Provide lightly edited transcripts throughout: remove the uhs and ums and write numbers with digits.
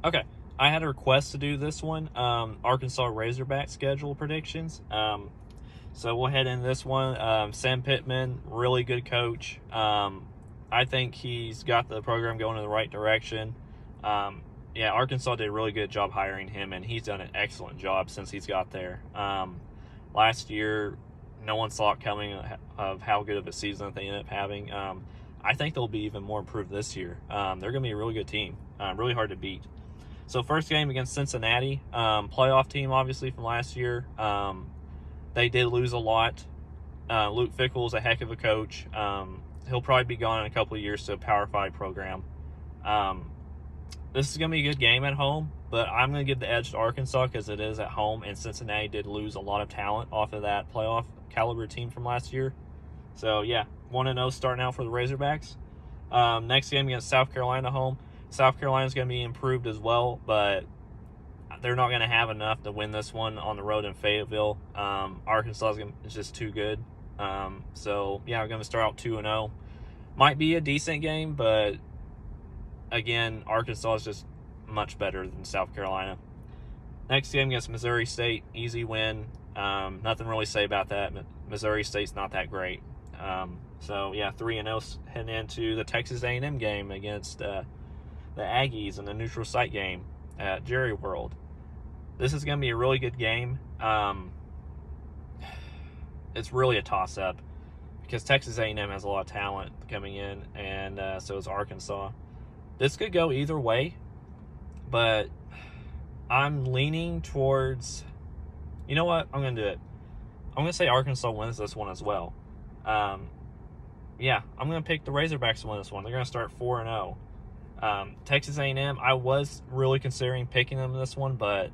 Okay, I had a request to do this one. Arkansas Razorback schedule predictions. So we'll head into this one. Sam Pittman, really good coach. I think he's got the program going in the right direction. Yeah, Arkansas did a really good job hiring him, and he's done an excellent job since he's got there. Last year, no one saw it coming of how good of a season that they ended up having. I think they'll be even more improved this year. They're going to be a really good team, really hard to beat. So first game against Cincinnati, playoff team obviously from last year. They did lose a lot. Luke Fickell is a heck of a coach. He'll probably be gone in a couple of years to a Power 5 program. This is going to be a good game at home, but I'm going to give the edge to Arkansas because it is at home, and Cincinnati did lose a lot of talent off of that playoff caliber team from last year. So, yeah, 1-0 starting out for the Razorbacks. Next game against South Carolina home. South Carolina's going to be improved as well, but they're not going to have enough to win this one on the road in Fayetteville. Arkansas is just too good. So, yeah, we're going to start out 2-0. Might be a decent game, but again, Arkansas is just much better than South Carolina. Next game against Missouri State, easy win. Nothing really to say about that. Missouri State's not that great. So, yeah, 3-0 heading into the Texas A&M game against the Aggies in the neutral site game at Jerry World. This is going to be a really good game. It's really a toss-up because Texas A&M has a lot of talent coming in, and so is Arkansas. This could go either way, but I'm leaning towards, you know what, I'm going to do it. I'm going to say Arkansas wins this one as well. Yeah, I'm going to pick the Razorbacks to win this one. They're going to start 4-0. Texas A&M, I was really considering picking them in this one, but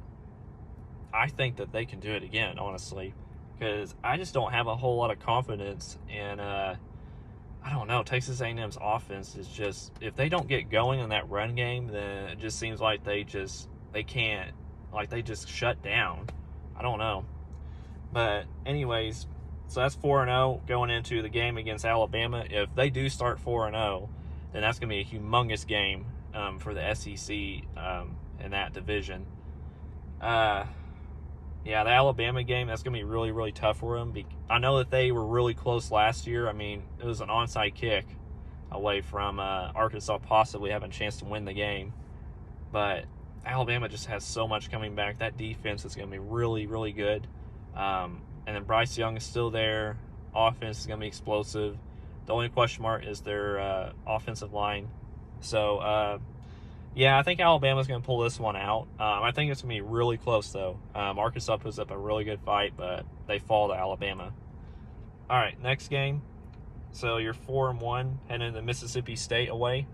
I think that they can do it again, honestly, because I just don't have a whole lot of confidence in, I don't know, Texas A&M's offense is just, if they don't get going in that run game, then it just seems like they can't, like they just shut down. I don't know. But anyways, so that's 4-0 going into the game against Alabama. If they do start 4-0, then that's going to be a humongous game for the SEC in that division. Yeah, the Alabama game, that's going to be really, really tough for them. I know that they were really close last year. I mean, it was an onside kick away from Arkansas possibly having a chance to win the game. But Alabama just has so much coming back. That defense is going to be really, really good. And then Bryce Young is still there. Offense is going to be explosive. The only question mark is their offensive line. So, yeah, I think Alabama's going to pull this one out. I think it's going to be really close, though. Arkansas puts up a really good fight, but they fall to Alabama. All right, next game. So you're 4-1 heading into Mississippi State away.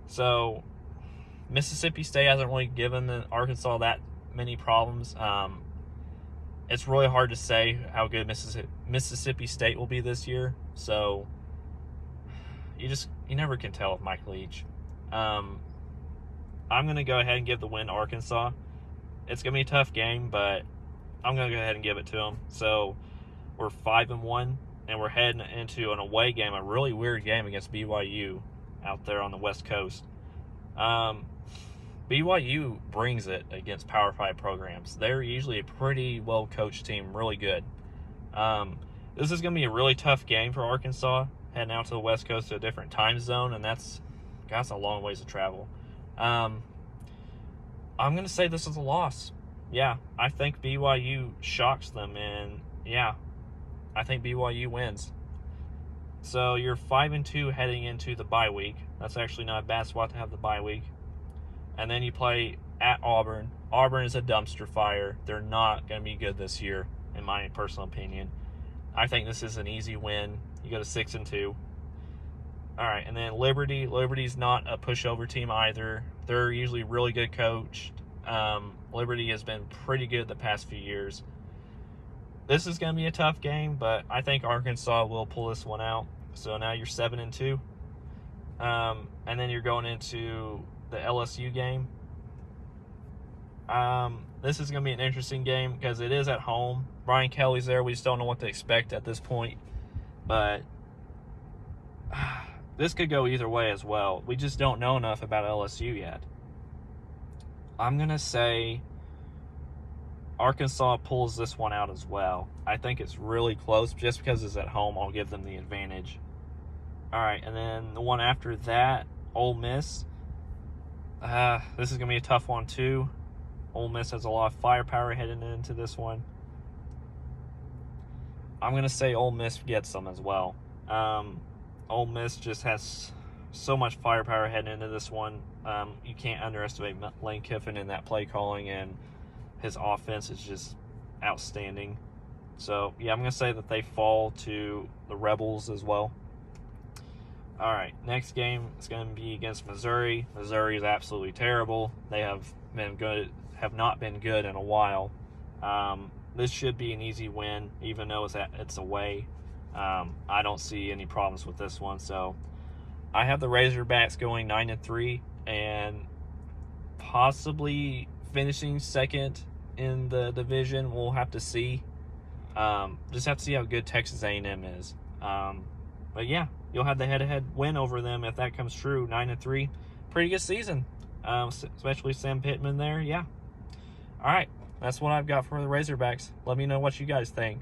So Mississippi State hasn't really given Arkansas that many problems. It's really hard to say how good Mississippi State will be this year. So you never can tell with Mike Leach. I'm going to go ahead and give the win to Arkansas. It's going to be a tough game, but I'm going to go ahead and give it to them. So we're 5-1, and we're heading into an away game, a really weird game against BYU out there on the West Coast. BYU brings it against Power 5 programs. They're usually a pretty well-coached team, really good. This is going to be a really tough game for Arkansas, heading out to the West Coast to a different time zone, and that's a long ways to travel. I'm going to say this is a loss. Yeah, I think BYU shocks them, and yeah, I think BYU wins. So you're 5-2 heading into the bye week. That's actually not a bad spot to have the bye week. And then you play at Auburn. Auburn is a dumpster fire. They're not going to be good this year, in my personal opinion. I think this is an easy win. You go to 6-2. All right, and then Liberty. Liberty's not a pushover team either. They're usually really good coached. Liberty has been pretty good the past few years. This is going to be a tough game, but I think Arkansas will pull this one out. So now you're 7-2. And then you're going into the LSU game. This is going to be an interesting game because it is at home. Brian Kelly's there. We just don't know what to expect at this point. But this could go either way as well. We just don't know enough about LSU yet. I'm going to say Arkansas pulls this one out as well. I think it's really close. Just because it's at home, I'll give them the advantage. All right, and then the one after that, Ole Miss. This is going to be a tough one, too. Ole Miss has a lot of firepower heading into this one. I'm going to say Ole Miss gets them as well. Ole Miss just has so much firepower heading into this one. You can't underestimate Lane Kiffin in that play calling, and his offense is just outstanding. So, yeah, I'm going to say that they fall to the Rebels as well. All right, next game is going to be against Missouri. Missouri is absolutely terrible. They have not been good in a while. This should be an easy win, even though it's away. I don't see any problems with this one. So I have the Razorbacks going 9-3 and possibly finishing second in the division. We'll have to see. Just have to see how good Texas A&M is. But yeah, you'll have the head-to-head win over them if that comes true. 9-3, pretty good season. Especially Sam Pittman there. Yeah. All right, that's what I've got for the Razorbacks. Let me know what you guys think.